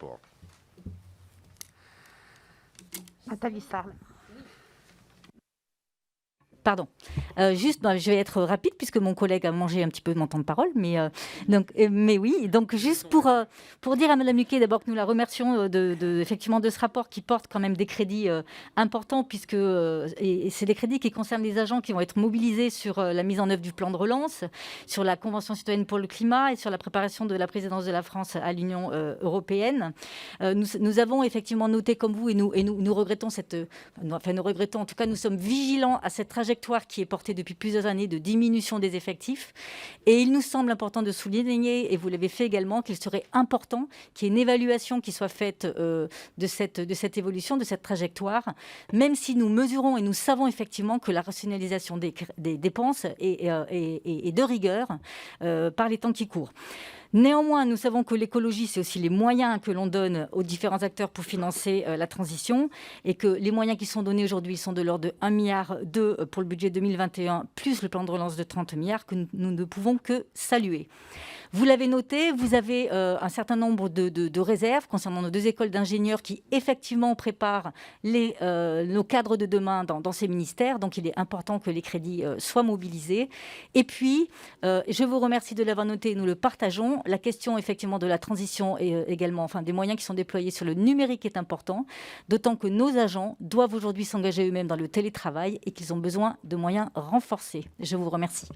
rapport. Nathalie Sarl. Pardon. Juste, je vais être rapide puisque mon collègue a mangé un petit peu mon temps de parole. Mais oui, donc juste pour dire à Mme Luquet d'abord que nous la remercions effectivement de ce rapport qui porte quand même des crédits importants puisque et c'est des crédits qui concernent les agents qui vont être mobilisés sur la mise en œuvre du plan de relance, sur la Convention citoyenne pour le climat et sur la préparation de la présidence de la France à l'Union européenne. Nous avons effectivement noté comme vous et nous regrettons nous regrettons, en tout cas nous sommes vigilants à cette trajectoire qui est portée depuis plusieurs années de diminution des effectifs. Et il nous semble important de souligner, et vous l'avez fait également, qu'il serait important qu'il y ait une évaluation qui soit faite de cette évolution, de cette trajectoire, même si nous mesurons et nous savons effectivement que la rationalisation des dépenses est de rigueur par les temps qui courent. Néanmoins, nous savons que l'écologie, c'est aussi les moyens que l'on donne aux différents acteurs pour financer la transition et que les moyens qui sont donnés aujourd'hui sont de l'ordre de 1,2 milliard pour le budget 2021, plus le plan de relance de 30 milliards que nous ne pouvons que saluer. Vous l'avez noté, vous avez un certain nombre de réserves concernant nos 2 écoles d'ingénieurs qui, effectivement, préparent nos cadres de demain dans ces ministères. Donc, il est important que les crédits soient mobilisés. Et puis, je vous remercie de l'avoir noté, nous le partageons. La question, effectivement, de la transition et également des moyens qui sont déployés sur le numérique est important, d'autant que nos agents doivent aujourd'hui s'engager eux-mêmes dans le télétravail et qu'ils ont besoin de moyens renforcés. Je vous remercie.